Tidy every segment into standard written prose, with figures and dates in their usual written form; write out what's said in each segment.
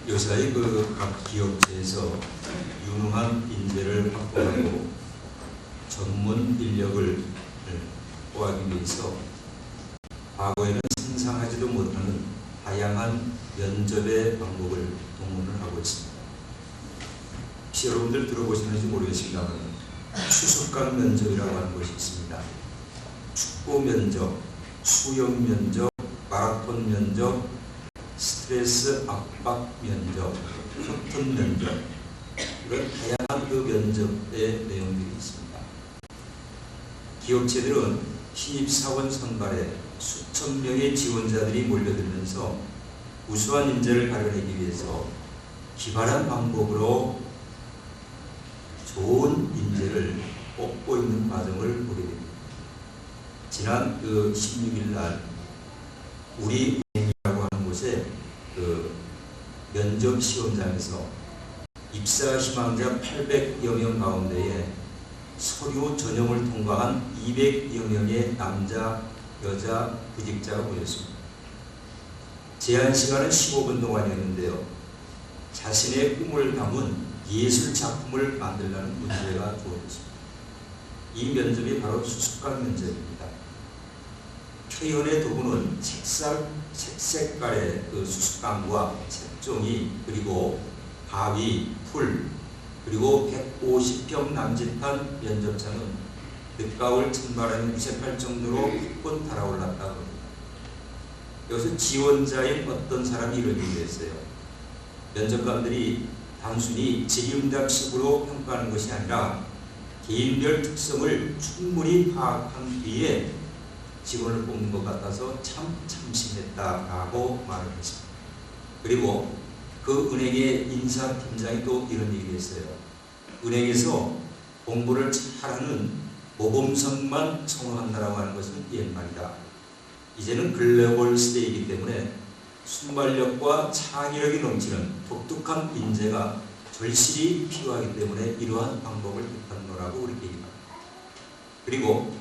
요사이 각 기업체에서 유능한 인재를 확보하고 전문 인력을 확보하기 위해서 과거에는 상상하지도 못하는 다양한 면접의 방법을 동원을 하고 있습니다. 혹시 여러분들 들어보시는지 모르겠습니다만 수습관 면접이라고 하는 것이 있습니다. 축구 면접, 수영 면접, 마라톤 면접, 스트레스 압박 면접, 커튼 면접, 이런 다양한 면접의 내용들이 있습니다. 기업체들은 신입사원 선발에 수천 명의 지원자들이 몰려들면서 우수한 인재를 가려내기 위해서 기발한 방법으로 좋은 인재를 뽑고 있는 과정을 보게 됩니다. 지난 16일 날 우리 은행이라고 하는 곳에 면접 시험장에서 입사 희망자 800여 명 가운데에 서류 전형을 통과한 200여 명의 남자, 여자 구직자가 모였습니다. 제한 시간은 15분 동안이었는데요. 자신의 꿈을 담은 예술 작품을 만들라는 문제가 주어졌습니다. 이 면접이 바로 수습관 면접입니다. 표현의 도구는 색색깔의 수습관과 색종이, 그리고 가위, 풀, 그리고 150평 남짓한 면접장은 늦가을 찬바람이 무색할 정도로 붓고 달아올랐다고 합니다. 여기서 지원자인 어떤 사람이 이런 얘기를 했어요. 면접관들이 단순히 질의응답식으로 평가하는 것이 아니라 개인별 특성을 충분히 파악한 뒤에 직원을 뽑는 것 같아서 참 참신했다라고 말을 했습니다. 그리고 그 은행의 인사팀장이 또 이런 얘기를 했어요. 은행에서 공부를 잘하는 모범생만 선호한다라고 하는 것은 옛말이다. 이제는 글로벌 시대이기 때문에 순발력과 창의력이 넘치는 독특한 인재가 절실히 필요하기 때문에 이러한 방법을 택한다라고 그렇게 얘기합니다. 그리고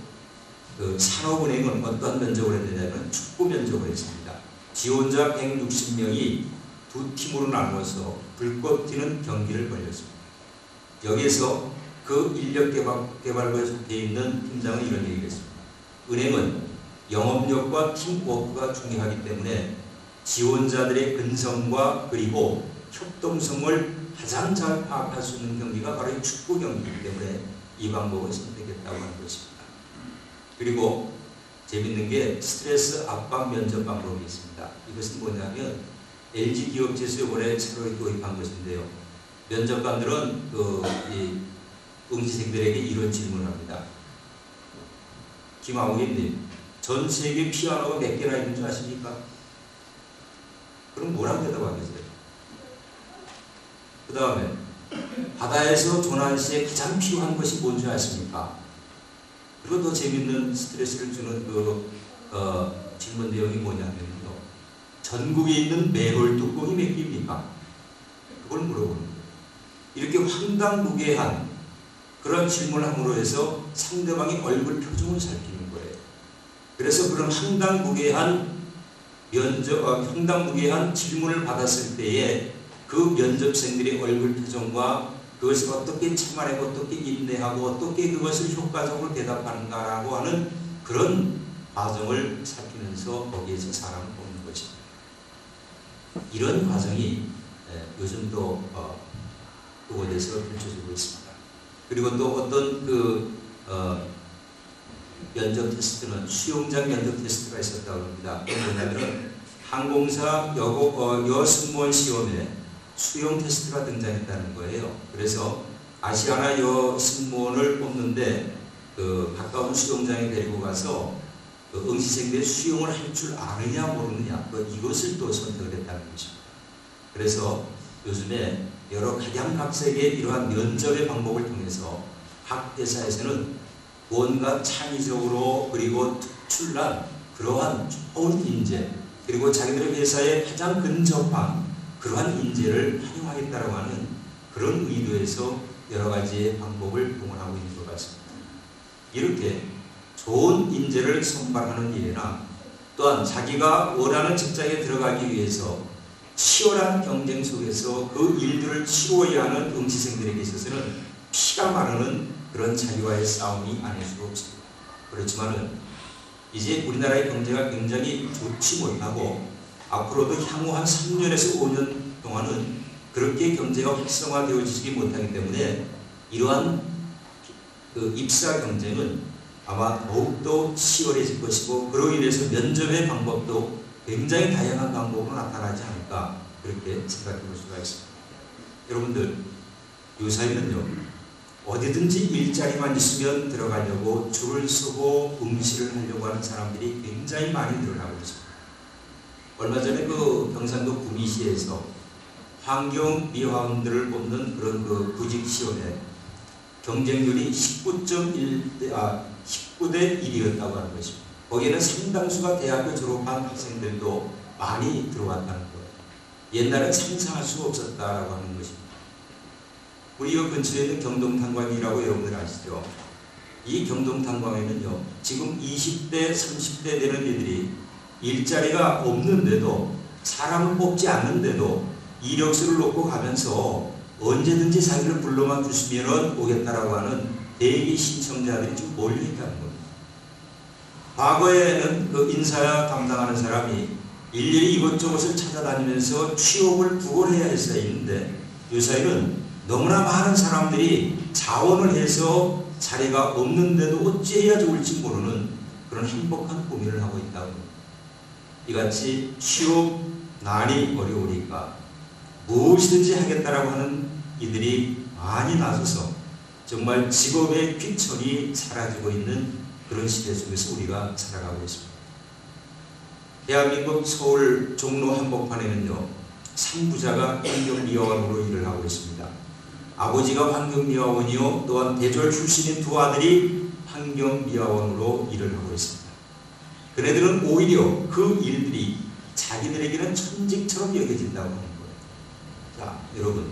산업은행은 어떤 면접을 했느냐면 축구 면접을 했습니다. 지원자 160명이 두 팀으로 나누어서 불꽃 튀는 경기를 벌였습니다. 여기에서 그 인력개발부에 속해 있는 팀장은 이런 얘기를 했습니다. 은행은 영업력과 팀워크가 중요하기 때문에 지원자들의 근성과 그리고 협동성을 가장 잘 파악할 수 있는 경기가 바로 이 축구 경기이기 때문에 이 방법을 선택했다고 하는 것입니다. 그리고 재밌는 게 스트레스 압박 면접 방법이 있습니다. 이것은 뭐냐면 LG 기업체에서 이번에 새로 도입한 것인데요. 면접관들은 응시생들에게 이런 질문을 합니다. 김아무개님, 전 세계 피아노가 몇 개나 있는 줄 아십니까? 그럼 뭐라고 대답하겠어요? 그 다음에 바다에서 조난 시에 가장 필요한 것이 뭔지 아십니까? 그리고 더 재밌는 스트레스를 주는 질문 내용이 뭐냐면요. 전국에 있는 매몰 뚜껑이 몇 개입니까? 그걸 물어보는 거예요. 이렇게 황당무계한 그런 질문을 함으로 해서 상대방의 얼굴 표정을 살피는 거예요. 그래서 그런 황당무계한 질문을 받았을 때에 그 면접생들의 얼굴 표정과 그것을 어떻게 참아내고 어떻게 인내하고 어떻게 그것을 효과적으로 대답하는가라고 하는 그런 과정을 살피면서 거기에서 사람을 뽑는 것입니다. 이런 과정이 요즘도 그곳에서 펼쳐지고 있습니다. 그리고 또 어떤 면접 테스트는 수영장 면접 테스트가 있었다고 합니다. 뭐냐면 항공사 여승무원 시험에 수영 테스트가 등장했다는 거예요. 그래서 아시아나 여승무원을 뽑는데 가까운 수영장에 데리고 가서 응시생들이 수영을 할 줄 아느냐 모르느냐 이것을 또 선택을 했다는 것입니다. 그래서 요즘에 여러 각양각색의 이러한 면접의 방법을 통해서 각 회사에서는 뭔가 창의적으로 그리고 특출난 그러한 좋은 인재 그리고 자기들의 회사에 가장 근접한 그러한 인재를 활용하겠다고 하는 그런 의도에서 여러 가지의 방법을 동원하고 있는 것 같습니다. 이렇게 좋은 인재를 선발하는 일이나 또한 자기가 원하는 직장에 들어가기 위해서 치열한 경쟁 속에서 그 일들을 치루어야 하는 응시생들에게 있어서는 피가 마르는 그런 자기와의 싸움이 아닐 수가 없습니다. 그렇지만은 이제 우리나라의 경제가 굉장히 좋지 못하고 앞으로도 향후 한 3년에서 5년 동안은 그렇게 경제가 활성화되어지지 못하기 때문에 이러한 그 입사 경쟁은 아마 더욱더 치열해질 것이고, 그로 인해서 면접의 방법도 굉장히 다양한 방법으로 나타나지 않을까, 그렇게 생각해 볼 수가 있습니다. 여러분들, 요사이는요 어디든지 일자리만 있으면 들어가려고 줄을 서고 응시를 하려고 하는 사람들이 굉장히 많이 늘어나고 있습니다. 얼마 전에 그 경상도 구미시에서 환경미화원들을 뽑는 그런 그 구직시험에 경쟁률이 19대 1이었다고 하는 것입니다. 거기에는 상당수가 대학교 졸업한 학생들도 많이 들어왔다는 거예요. 옛날엔 상상할 수가 없었다라고 하는 것입니다. 우리 이 근처에 있는 경동탄광이라고 여러분들 아시죠? 이 경동탄광에는요, 지금 20대, 30대 되는 애들이 일자리가 없는데도, 사람을 뽑지 않는데도 이력서를 놓고 가면서 언제든지 자기를 불러만 주시면 오겠다라고 하는 대기 신청자들이 좀 몰려있다는 겁니다. 과거에는 그 인사 담당하는 사람이 일일이 이것저것을 찾아다니면서 취업을 구걸해야 했었는데, 요사이는 너무나 많은 사람들이 자원을 해서 자리가 없는데도 어찌해야 좋을지 모르는 그런 행복한 고민을 하고 있다고 합니다. 이같이 취업난이 어려우니까 무엇이든지 하겠다라고 하는 이들이 많이 나서서 정말 직업의 귀천이 사라지고 있는 그런 시대 속에서 우리가 살아가고 있습니다. 대한민국 서울 종로 한복판에는요, 3부자가 환경미화원으로 일을 하고 있습니다. 아버지가 환경미화원이요, 또한 대졸 출신인 두 아들이 환경미화원으로 일을 하고 있습니다. 그네들은 오히려 그 일들이 자기들에게는 천직처럼 여겨진다고 하는 거예요. 자, 여러분,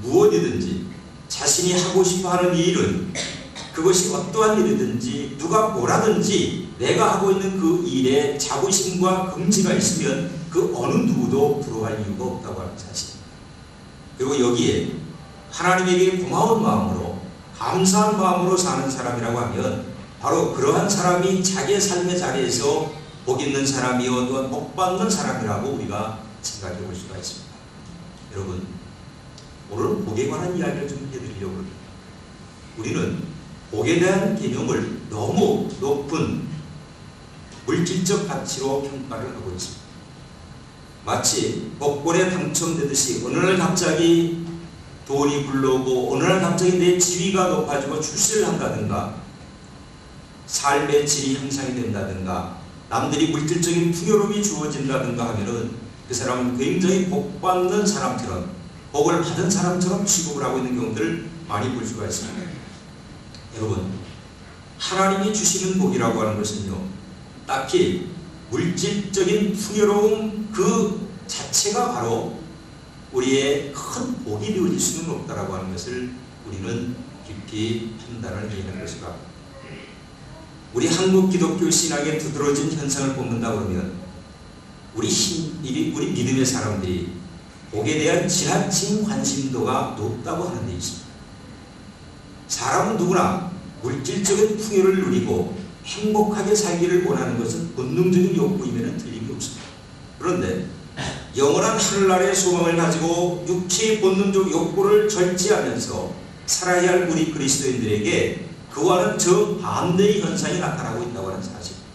무엇이든지 자신이 하고 싶어하는 일은, 그것이 어떠한 일이든지 누가 뭐라든지 내가 하고 있는 그 일에 자부심과 긍지가 있으면 그 어느 누구도 부러워할 이유가 없다고 하는 사실입니다. 그리고 여기에 하나님에게 고마운 마음으로, 감사한 마음으로 사는 사람이라고 하면 바로 그러한 사람이 자기의 삶의 자리에서 복 있는 사람이요, 또한 복 받는 사람이라고 우리가 생각해 볼 수가 있습니다. 여러분, 오늘은 복에 관한 이야기를 좀 해드리려고 합니다. 우리는 복에 대한 개념을 너무 높은 물질적 가치로 평가를 하고 있습니다. 마치 복권에 당첨되듯이 어느 날 갑자기 돈이 굴러오고 어느 날 갑자기 내 지위가 높아지고 출세를 한다든가, 삶의 질이 향상이 된다든가, 남들이 물질적인 풍요로움이 주어진다든가 하면은 그 사람은 굉장히 복받는 사람처럼, 복을 받은 사람처럼 취급을 하고 있는 경우들을 많이 볼 수가 있습니다. 여러분, 하나님이 주시는 복이라고 하는 것은요, 딱히 물질적인 풍요로움 그 자체가 바로 우리의 큰 복이 되어질 수는 없다라고 하는 것을 우리는 깊이 판단을 해야 할 것이다. 우리 한국 기독교 신학의 두드러진 현상을 뽑는다 그러면 우리 믿음의 사람들이 복에 대한 지나친 관심도가 높다고 하는 데 있습니다. 사람은 누구나 물질적인 풍요를 누리고 행복하게 살기를 원하는 것은 본능적인 욕구이면 틀림이 없습니다. 그런데 영원한 하늘나라의 소망을 가지고 육체의 본능적 욕구를 절제하면서 살아야 할 우리 그리스도인들에게 그와는 정반대의 현상이 나타나고 있다고 하는 사실입니다.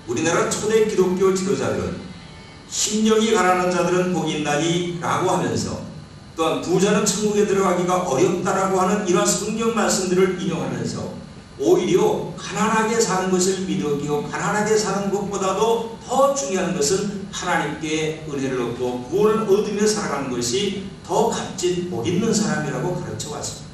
우리나라 초대 기독교 지도자들은 심령이 가난한 자들은 복이 있나니 라고 하면서, 또한 부자는 천국에 들어가기가 어렵다라고 하는 이러한 성경 말씀들을 인용하면서 오히려 가난하게 사는 것을 믿었기요, 가난하게 사는 것보다도 더 중요한 것은 하나님께 은혜를 얻고 구원을 얻으며 살아가는 것이 더 값진 복 있는 사람이라고 가르쳐 왔습니다.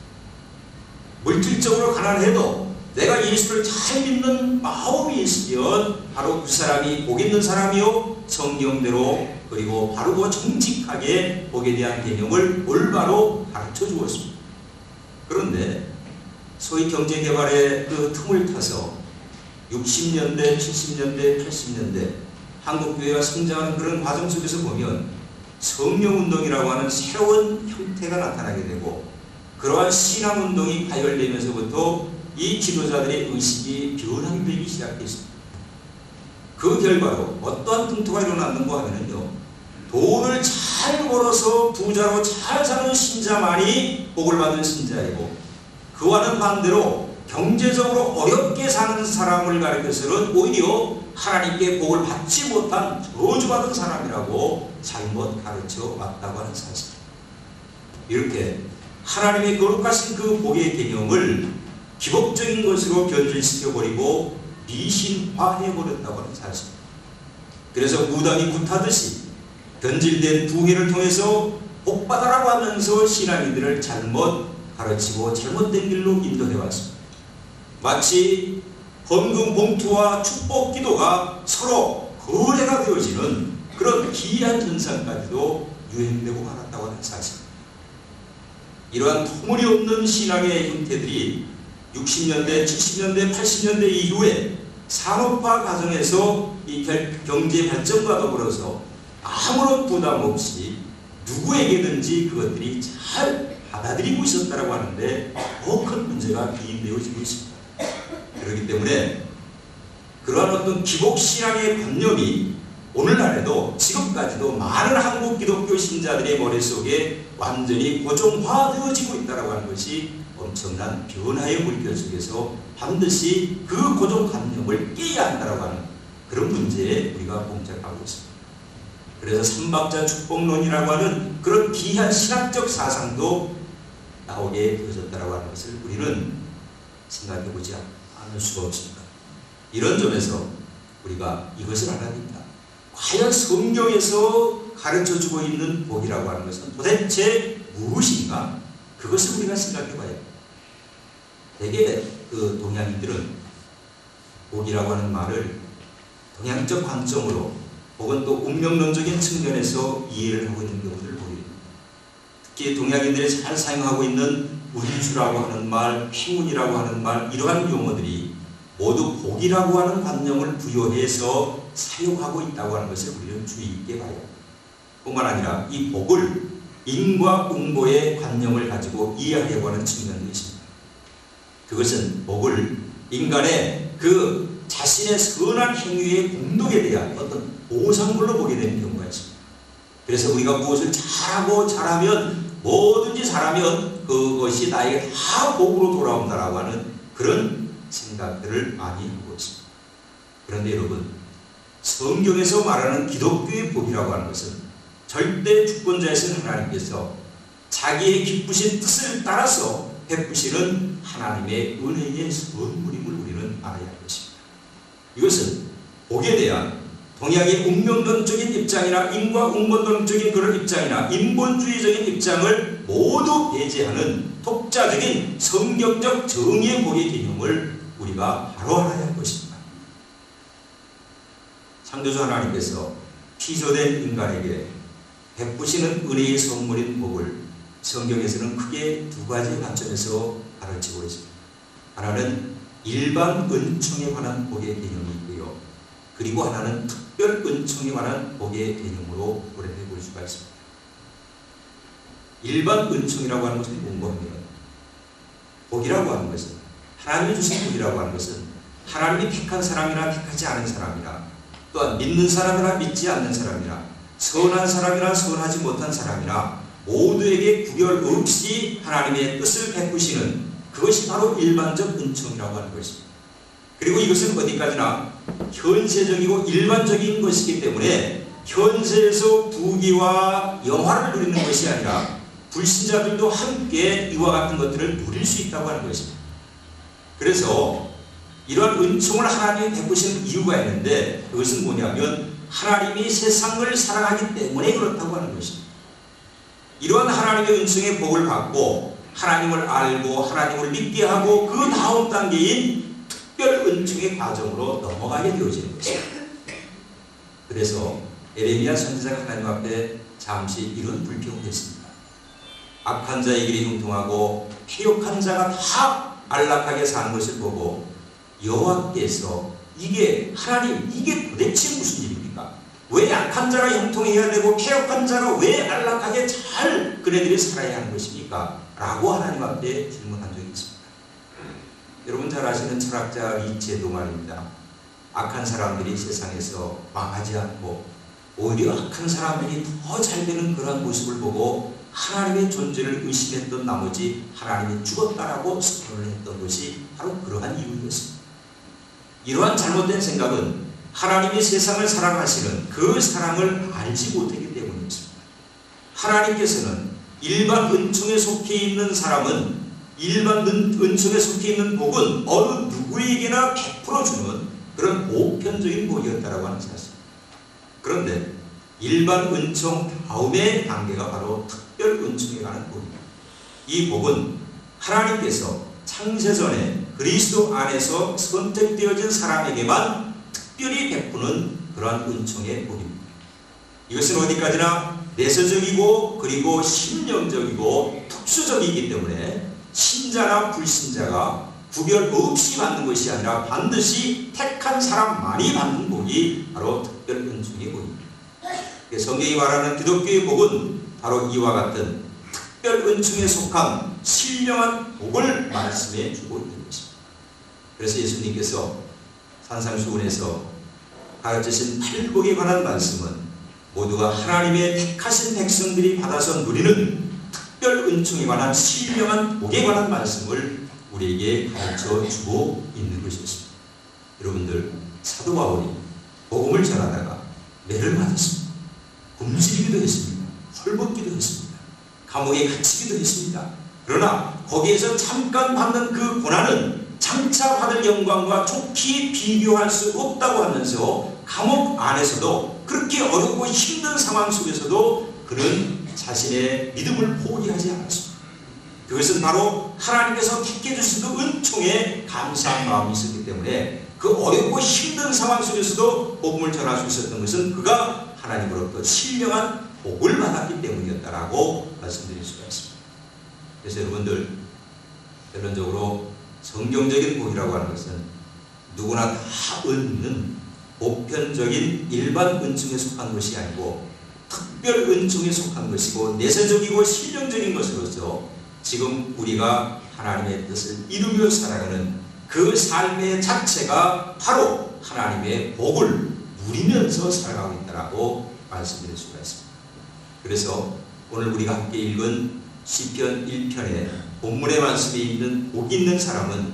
물질적으로 가난해도 내가 예수를 잘 믿는 마음이 있으면 바로 그 사람이 복 있는 사람이요, 성경대로 그리고 바르고 정직하게 복에 대한 개념을 올바로 가르쳐 주었습니다. 그런데 소위 경제개발의 그 틈을 타서 60년대, 70년대, 80년대 한국교회가 성장하는 그런 과정 속에서 보면 성령운동이라고 하는 새로운 형태가 나타나게 되고, 그러한 신앙운동이 파열되면서부터 이 지도자들의 의식이 변하게 되기 시작했습니다. 그 결과로 어떠한 풍토가 일어났는가 하면요, 돈을 잘 벌어서 부자로 잘 사는 신자만이 복을 받은 신자이고, 그와는 반대로 경제적으로 어렵게 사는 사람을 가리켜서는 오히려 하나님께 복을 받지 못한 저주받은 사람이라고 잘못 가르쳐 왔다고 하는 사실. 이렇게 하나님의 거룩하신 그 복의 개념을 기복적인 것으로 변질시켜버리고 미신화해버렸다고 하는 사실. 그래서 무당이 굿하듯이 변질된 부회를 통해서 복받아라고 하면서 신앙인들을 잘못 가르치고 잘못된 길로 인도해왔습니다. 마치 헌금 봉투와 축복 기도가 서로 거래가 되어지는 그런 기이한 현상까지도 유행되고 말았다고 하는 사실. 이러한 터무니없는 신앙의 형태들이 60년대, 70년대, 80년대 이후에 산업화 과정에서 이 경제 발전과 더불어서 아무런 부담 없이 누구에게든지 그것들이 잘 받아들이고 있었다고 하는데 더 큰 문제가 기인되어지고 있습니다. 그렇기 때문에 그러한 어떤 기복신앙의 관념이 오늘날에도 지금까지도 많은 한국 기독교 신자들의 머릿속에 완전히 고정화되어지고 있다고 하는 것이 엄청난 변화의 물결 속에서 반드시 그 고정관념을 깨야 한다고 하는 그런 문제에 우리가 봉착하고 있습니다. 그래서 삼박자 축복론이라고 하는 그런 귀한 신학적 사상도 나오게 되어졌다고 하는 것을 우리는 생각해보지 않을 수가 없습니다. 이런 점에서 우리가 이것을 알아야 됩니다. 과연 성경에서 가르쳐주고 있는 복이라고 하는 것은 도대체 무엇인가? 그것을 우리가 생각해봐야 합니다. 대개 그 동양인들은 복이라고 하는 말을 동양적 관점으로 혹은 또 운명론적인 측면에서 이해를 하고 있는 경우들을 보게 됩니다. 특히 동양인들이 잘 사용하고 있는 운수라고 하는 말, 행운이라고 하는 말, 이러한 용어들이 모두 복이라고 하는 관념을 부여해서 사용하고 있다고 하는 것을 우리는 주의 있게 봐야 합니다. 뿐만 아니라 이 복을 인과 응보의 관념을 가지고 이해하려고 하는 측면도 있습니다. 그것은 복을 인간의 그 자신의 선한 행위의 공덕에 대한 어떤 보상물로 보게 되는 경우가 있습니다. 그래서 우리가 무엇을 잘하고 잘하면 뭐든지 잘하면 그것이 나에게 다 복으로 돌아온다라고 하는 그런 생각들을 많이 하고 있습니다. 그런데 여러분, 성경에서 말하는 기독교의 복이라고 하는 것은 절대 주권자이신 하나님께서 자기의 기쁘신 뜻을 따라서 베푸시는 하나님의 은혜의 선물임을 우리는 알아야 할 것입니다. 이것은 복에 대한 동양의 운명론적인 입장이나 인과응보론적인 그런 입장이나 인본주의적인 입장을 모두 배제하는 독자적인 성경적 정의의 복의 개념을 우리가 바로 알아야 할 것입니다. 창조주 하나님께서 피조된 인간에게 베푸시는 은혜의 선물인 복을 성경에서는 크게 두 가지 관점에서 가르치고 있습니다. 하나는 일반 은총에 관한 복의 개념이 있고요. 그리고 하나는 특별 은총에 관한 복의 개념으로 고려해 볼 수가 있습니다. 일반 은총이라고 하는 것은 뭔가하면 복이라고 하는 것은 하나님이 주신 복이라고 하는 것은 하나님이 택한 사람이나 택하지 않은 사람이나 또한 믿는 사람이나 믿지 않는 사람이나 선한 사람이나 선하지 못한 사람이나 모두에게 구별 없이 하나님의 뜻을 베푸시는 그것이 바로 일반적 은총이라고 하는 것입니다. 그리고 이것은 어디까지나 현세적이고 일반적인 것이기 때문에 현세에서 부귀와 영화를 누리는 것이 아니라 불신자들도 함께 이와 같은 것들을 누릴 수 있다고 하는 것입니다. 그래서 이러한 은총을 하나님이 베푸시는 이유가 있는데 그것은 뭐냐면 하나님이 세상을 사랑하기 때문에 그렇다고 하는 것입니다. 이러한 하나님의 은총의 복을 받고 하나님을 알고 하나님을 믿게 하고 그 다음 단계인 특별 은총의 과정으로 넘어가게 되어지는 것입니다. 그래서 에레미야 선지자가 하나님 앞에 잠시 이런 불평을 했습니다. 악한 자의 길이 형통하고 패역한 자가 다 안락하게 사는 것을 보고 여호와께서 이게 하나님 이게 도대체 무슨 일입니까? 왜 약한 자가 형통해야 되고 패역한 자가 왜 안락하게 잘 그네들이 살아야 하는 것입니까? 라고 하나님 앞에 질문한 적이 있습니다. 여러분 잘 아시는 철학자 니체도 말입니다. 악한 사람들이 세상에서 망하지 않고 오히려 악한 사람들이 더 잘 되는 그런 모습을 보고 하나님의 존재를 의심했던 나머지 하나님이 죽었다라고 선언을 했던 것이 바로 그러한 이유였습니다. 이러한 잘못된 생각은 하나님이 세상을 사랑하시는 그 사랑을 알지 못했기 때문이었습니다. 하나님께서는 일반 은총에 속해 있는 사람은, 일반 은총에 속해 있는 복은 어느 누구에게나 100% 주는 그런 보편적인 복이었다라고 하는 사실. 그런데 일반 은총 다음의 단계가 바로 특별 은총에 관한 복입니다. 이 복은 하나님께서 창세전에 그리스도 안에서 선택되어진 사람에게만 특별히 베푸는 그러한 은총의 복입니다. 이것은 어디까지나 내세적이고 그리고 심령적이고 특수적이기 때문에 신자나 불신자가 구별 없이 받는 것이 아니라 반드시 택한 사람만이 받는 복이 바로 특별 은총의 복입니다. 성경이 말하는 기독교의 복은 바로 이와 같은 특별 은총에 속한 신령한 복을 말씀해 주고 있는 것입니다. 그래서 예수님께서 산상수훈에서 가르치신 8복에 관한 말씀은 모두가 하나님의 택하신 백성들이 받아서 누리는 특별 은총에 관한 신령한 복에 관한 말씀을 우리에게 가르쳐 주고 있는 것이었습니다. 여러분들, 사도 바울이 복음을 전하다가 매를 맞았습니다. 굶주리기도 했습니다. 헐벗기도 했습니다. 감옥에 갇히기도 했습니다. 그러나 거기에서 잠깐 받는 그 고난은 장차 받을 영광과 좋게 비교할 수 없다고 하면서 감옥 안에서도 그렇게 어렵고 힘든 상황 속에서도 그는 자신의 믿음을 포기하지 않았습니다. 그것은 바로 하나님께서 택해 주신 그 은총에 감사한 마음이 있었기 때문에 그 어렵고 힘든 상황 속에서도 복음을 전할 수 있었던 것은 그가 하나님으로부터 신령한 복을 받았기 때문이었다라고 말씀드릴 수가 있습니다. 그래서 여러분들, 결론적으로 성경적인 복이라고 하는 것은 누구나 다 얻는 보편적인 일반 은총에 속한 것이 아니고 특별 은총에 속한 것이고 내세적이고 신령적인 것으로서 지금 우리가 하나님의 뜻을 이루며 살아가는 그 삶의 자체가 바로 하나님의 복을 누리면서 살아가고 있다고 말씀드릴 수가 있습니다. 그래서 오늘 우리가 함께 읽은 시편 1편의 본문의 말씀에 있는 복 있는 사람은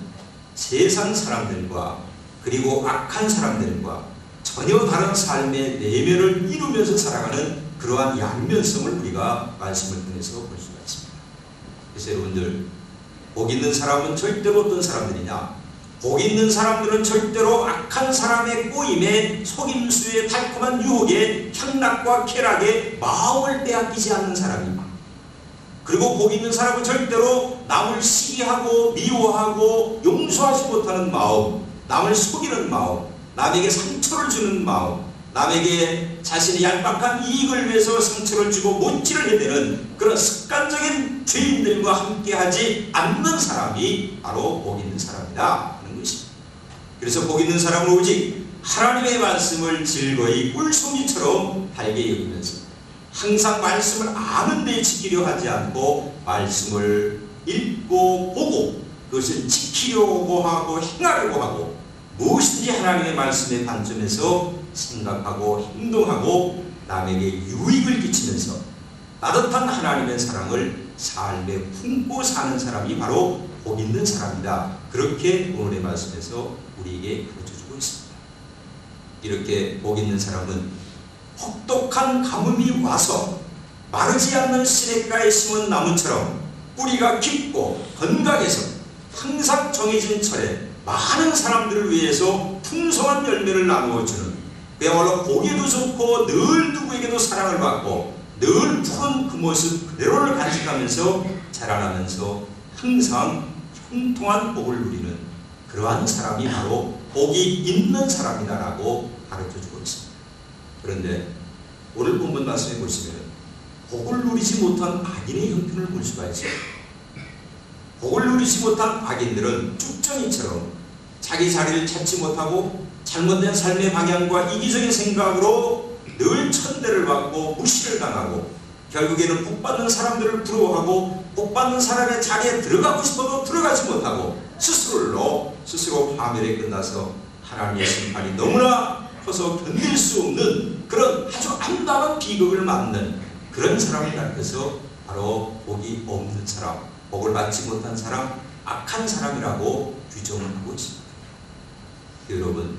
세상 사람들과 그리고 악한 사람들과 전혀 다른 삶의 내면을 이루면서 살아가는 그러한 양면성을 우리가 말씀을 통해서 볼 수가 있습니다. 그래서 여러분들, 복 있는 사람은 절대로 어떤 사람들이냐? 복 있는 사람들은 절대로 악한 사람의 꼬임에 속임수의 달콤한 유혹에 향락과 쾌락에 마음을 빼앗기지 않는 사람입니다. 그리고 복 있는 사람은 절대로 남을 시기하고 미워하고 용서하지 못하는 마음, 남을 속이는 마음, 남에게 상처를 주는 마음, 남에게 자신의 얄팍한 이익을 위해서 상처를 주고 못질을 해대는 그런 습관적인 죄인들과 함께하지 않는 사람이 바로 복 있는 사람이다 하는 것입니다. 그래서 복 있는 사람은 오직 하나님의 말씀을 즐거이 꿀송이처럼 달게 여기면서 항상 말씀을 아는 데 지키려 하지 않고 말씀을 읽고 보고 그것을 지키려고 하고 행하려고 하고 무엇인지 하나님의 말씀의 관점에서 생각하고 행동하고 남에게 유익을 끼치면서 따뜻한 하나님의 사랑을 삶에 품고 사는 사람이 바로 복 있는 사람이다. 그렇게 오늘의 말씀에서 우리에게 가르쳐주고 있습니다. 이렇게 복 있는 사람은 혹독한 가뭄이 와서 마르지 않는 시냇가에 심은 나무처럼 뿌리가 깊고 건강해서 항상 정해진 철에 많은 사람들을 위해서 풍성한 열매를 나누어주는, 그야말로 보기에도 좋고 늘 누구에게도 사랑을 받고 늘 푸른 그 모습 그대로를 간직하면서 자라나면서 항상 형통한 복을 누리는 그러한 사람이 바로 복이 있는 사람이다라고 가르쳐주고 있습니다. 그런데 오늘 본문 말씀에 보시면 복을 누리지 못한 악인의 형편을 볼 수가 있어요. 복을 누리지 못한 악인들은 쭉정이처럼 자기 자리를 찾지 못하고 잘못된 삶의 방향과 이기적인 생각으로 늘 천대를 받고 무시를 당하고 결국에는 복받는 사람들을 부러워하고 복받는 사람의 자리에 들어가고 싶어도 들어가지 못하고 스스로 파멸에 끝나서 하나님의 심판이 너무나 커서 견딜 수 없는 그런 아주 암담한 비극을 맞는 그런 사람을 가르쳐서 바로 복이 없는 사람, 복을 받지 못한 사람, 악한 사람이라고 규정을 하고 있습니다. 여러분,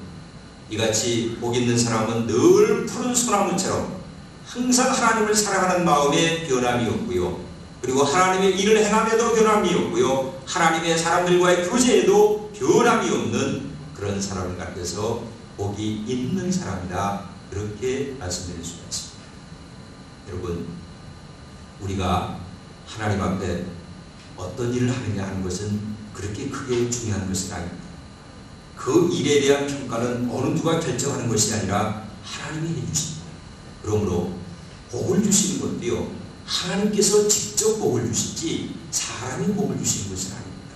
이같이 복 있는 사람은 늘 푸른 소나무처럼 항상 하나님을 사랑하는 마음에 변함이 없고요. 그리고 하나님의 일을 행함에도 변함이 없고요. 하나님의 사람들과의 교제에도 변함이 없는 그런 사람을 가르쳐서 복이 있는 사람이다. 그렇게 말씀드릴 수가 있습니다. 여러분, 우리가 하나님 앞에 어떤 일을 하느냐 하는 것은 그렇게 크게 중요한 것은 아닙니다. 그 일에 대한 평가는 어느 누가 결정하는 것이 아니라 하나님이 해주십니다. 그러므로 복을 주시는 것도요, 하나님께서 직접 복을 주시지 사람이 복을 주시는 것은 아닙니다.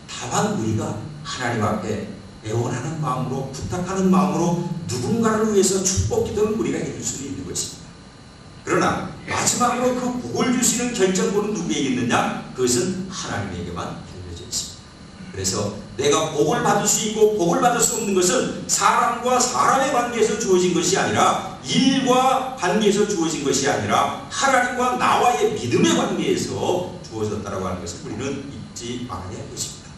다만 우리가 하나님 앞에 애원하는 마음으로, 부탁하는 마음으로 누군가를 위해서 축복 기도를 우리가 해줄 수 있는 것입니다. 그러나 마지막으로 그 복을 주시는 결정권은 누구에게 있느냐? 그것은 하나님에게만 알려져 있습니다. 그래서 내가 복을 받을 수 있고 복을 받을 수 없는 것은 사람과 사람의 관계에서 주어진 것이 아니라, 일과 관계에서 주어진 것이 아니라 하나님과 나와의 믿음의 관계에서 주어졌다고 하는 것을 우리는 잊지 말아야 할 것입니다.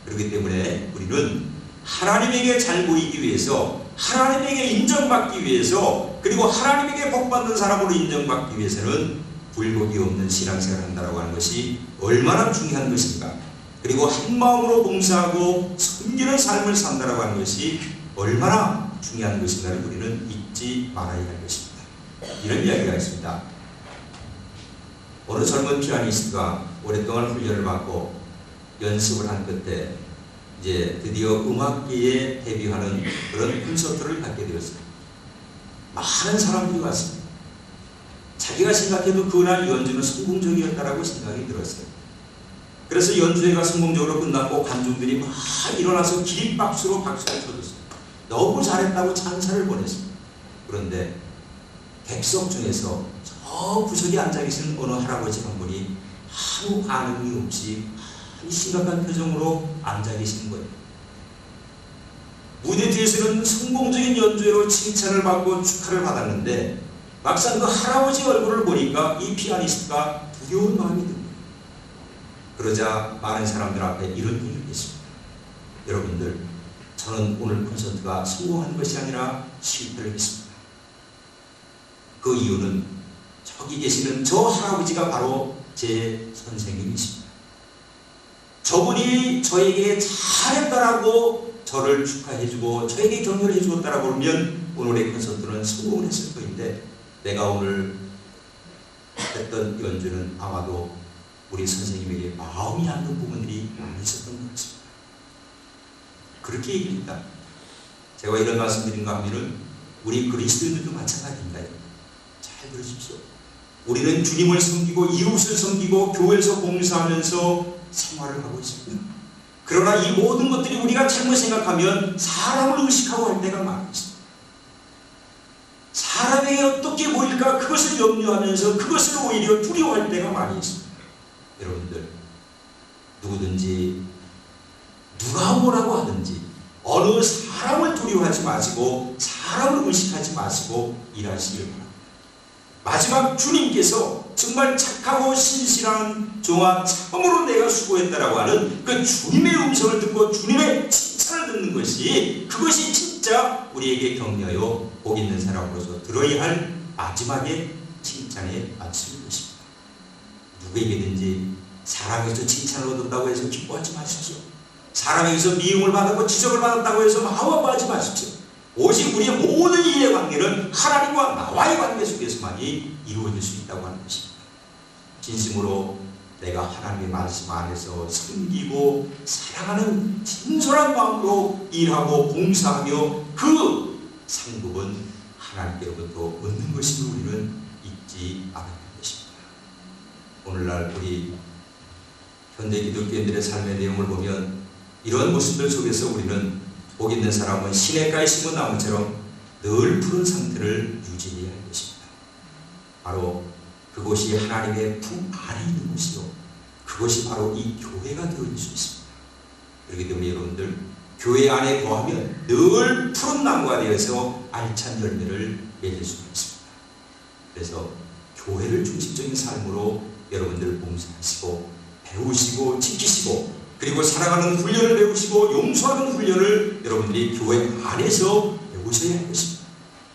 그렇기 때문에 우리는 하나님에게 잘 보이기 위해서, 하나님에게 인정받기 위해서, 그리고 하나님에게 복받는 사람으로 인정받기 위해서는 불복이 없는 신앙생활을 한다고 하는 것이 얼마나 중요한 것인가, 그리고 한 마음으로 봉사하고 섬기는 삶을 산다고 하는 것이 얼마나 중요한 것인가를 우리는 잊지 말아야 할 것입니다. 이런 이야기가 있습니다. 어느 젊은 피아니스트가 오랫동안 훈련을 받고 연습을 한 끝에 이제 드디어 음악계에 데뷔하는 그런 콘서트를 갖게 되었어요. 많은 사람들이 왔습니다. 자기가 생각해도 그날 연주는 성공적이었다라고 생각이 들었어요. 그래서 연주회가 성공적으로 끝났고 관중들이 막 일어나서 기립박수로 박수를 쳐줬어요. 너무 잘했다고 찬사를 보냈습니다. 그런데 객석 중에서 저 구석에 앉아 계신 어느 할아버지 한 분이 아무 반응이 없이 심각한 표정으로 앉아 계신 거예요. 무대 뒤에서는 성공적인 연주회로 칭찬을 받고 축하를 받았는데 막상 그 할아버지 얼굴을 보니까 이 피아니스트가 두려운 마음이 듭니다. 그러자 많은 사람들 앞에 이런 얘기를 했습니다. 여러분들, 저는 오늘 콘서트가 성공한 것이 아니라 실패를 했습니다. 그 이유는 저기 계시는 저 할아버지가 바로 제 선생님이십니다. 저분이 저에게 잘했다라고 저를 축하해주고 저에게 격려를 해주었다라고 그러면 오늘의 콘서트는 성공을 했을 것인데, 내가 오늘 했던 연주는 아마도 우리 선생님에게 마음이 닿는 부분들이 많이 있었던 것 같습니다. 그렇게 얘기합니다. 제가 이런 말씀 드린가 하면은 우리 그리스도인들도 마찬가지입니다. 잘 들으십시오. 우리는 주님을 섬기고 이웃을 섬기고 교회에서 봉사하면서 생활을 하고 있습니다. 그러나 이 모든 것들이 우리가 잘못 생각하면 사람을 의식하고 할 때가 많이 있습니다. 사람에게 어떻게 보일까 그것을 염려하면서 그것을 오히려 두려워할 때가 많이 있습니다. 여러분들, 누구든지 누가 뭐라고 하든지 어느 사람을 두려워하지 마시고 사람을 의식하지 마시고 일하시길 바랍니다. 마지막 주님께서 정말 착하고 신실한 종아 참으로 내가 수고했다라고 하는 그 주님의 음성을 듣고 주님의 칭찬을 듣는 것이, 그것이 진짜 우리에게 격려요 복 있는 사람으로서 들어야 할 마지막의 칭찬의 말씀인 것입니다. 누구에게든지 사람에게서 칭찬을 얻었다고 해서 기뻐하지 마십시오. 사람에게서 미움을 받았고 지적을 받았다고 해서 마음아파하지 마십시오. 오직 우리의 모든 일의 관계는 하나님과 나와의 관계 속에서만이 이루어질 수 있다고 하는 것입니다. 진심으로 내가 하나님의 말씀 안에서 섬기고 사랑하는 진솔한 마음으로 일하고 봉사하며 그 상급은 하나님께로부터 얻는 것임을 우리는 잊지 말아야 할 것입니다. 오늘날 우리 현대 기독교인들의 삶의 내용을 보면 이런 모습들 속에서 우리는 복 있는 사람은 시냇가에 심은 나무처럼 늘 푸른 상태를 유지해야 할 것입니다. 바로 그곳이 하나님의 품 안에 있는 곳이요, 그것이 바로 이 교회가 되어질 수 있습니다. 그렇기 때문에 여러분들, 교회 안에 거하면 늘 푸른 나무가 되어서 알찬 열매를 맺을 수가 있습니다. 그래서 교회를 중심적인 삶으로 여러분들 봉사하시고 배우시고 지키시고, 그리고 사랑하는 훈련을 배우시고 용서하는 훈련을 여러분들이 교회 안에서 배우셔야 할 것입니다.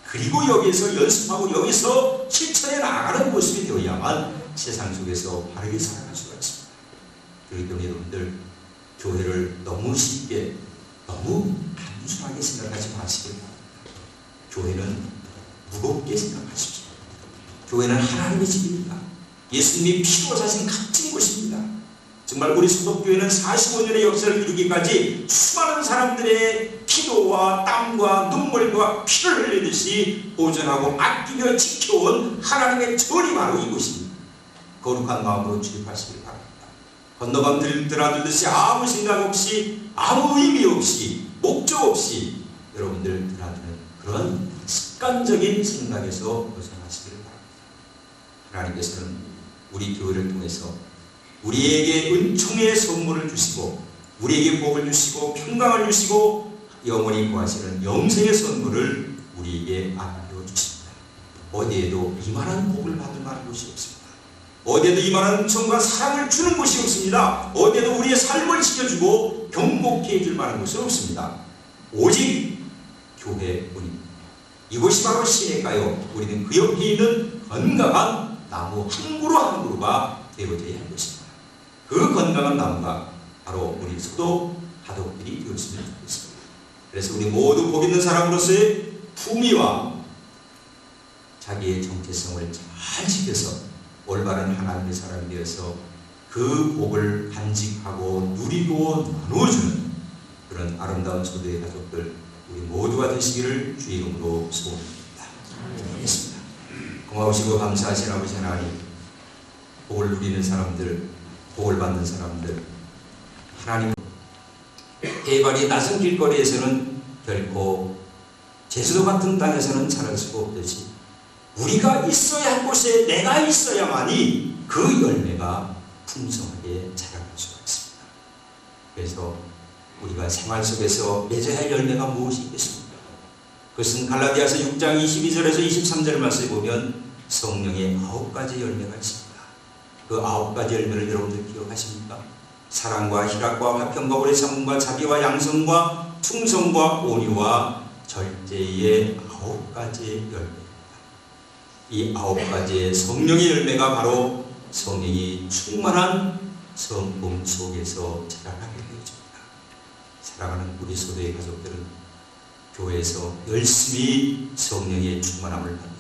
그리고 여기에서 연습하고 여기서 실천해 나가는 모습이 되어야만 세상 속에서 바르게 살아갈 수가 있습니다. 그렇기 때문에 여러분들, 교회를 너무 쉽게, 너무 단순하게 생각하지 마시길 바랍니다. 교회는 무겁게 생각하십시오. 교회는 하나님의 집입니다. 예수님이 피로 사신 값진 곳입니다. 정말 우리 소독교회는 45년의 역사를 이루기까지 수많은 사람들의 기도와 땀과 눈물과 피를 흘리듯이 보존하고 아끼며 지켜온 하나님의 절이 바로 이곳입니다. 거룩한 마음으로 주입하시길 바랍니다. 건너간 드나들듯이 아무 생각 없이, 아무 의미 없이, 목적 없이 여러분들 드나드는 그런 습관적인 생각에서 벗어나시기를 바랍니다. 하나님께서는 우리 교회를 통해서 우리에게 은총의 선물을 주시고, 우리에게 복을 주시고 평강을 주시고 영원히 구하시는 영생의 선물을 우리에게 안겨 주십니다. 어디에도 이만한 복을 받을 만한 곳이 없습니다. 어디에도 이만한 은총과 사랑을 주는 곳이 없습니다. 어디에도 우리의 삶을 지켜주고 경복해 줄 만한 곳은 없습니다. 오직 교회뿐입니다. 이곳이 바로 시내가요, 우리는 그 옆에 있는 건강한 나무 한 그루 한 그루가 되어져야 할 것입니다. 그 건강한 나무가 바로 우리 소독 가족들이 되었으면 좋겠습니다. 그래서 우리 모두 복 있는 사람으로서의 품위와 자기의 정체성을 잘 지켜서 올바른 하나님의 사람이 되어서 그 복을 간직하고 누리고 나누어주는 그런 아름다운 소도의 가족들, 우리 모두가 되시기를 주의 이름으로 소원합니다. 기도하겠습니다. 고마우시고 감사하신 아버지 하나님, 복을 누리는 사람들, 복을 받는 사람들, 하나님, 해발이 낮은 길거리에서는 결코 제주도 같은 땅에서는 자랄 수가 없듯이 우리가 있어야 할 곳에 내가 있어야만이 그 열매가 풍성하게 자라날 수가 있습니다. 그래서 우리가 생활 속에서 맺어야 할 열매가 무엇이 있겠습니까? 그것은 갈라디아서 6장 22절에서 23절 말씀에 보면 성령의 9가지 열매가 있습니다. 그 9가지 열매를 여러분들 기억하십니까? 사랑과 희락과 화평과 오래 참음과 자비와 양성과 충성과 온유와 절제의 9가지 열매입니다. 이 9가지의 성령의 열매가 바로 성령이 충만한 성품 속에서 자라나게 되어집니다. 사랑하는 우리 소도의 가족들은 교회에서 열심히 성령의 충만함을 받는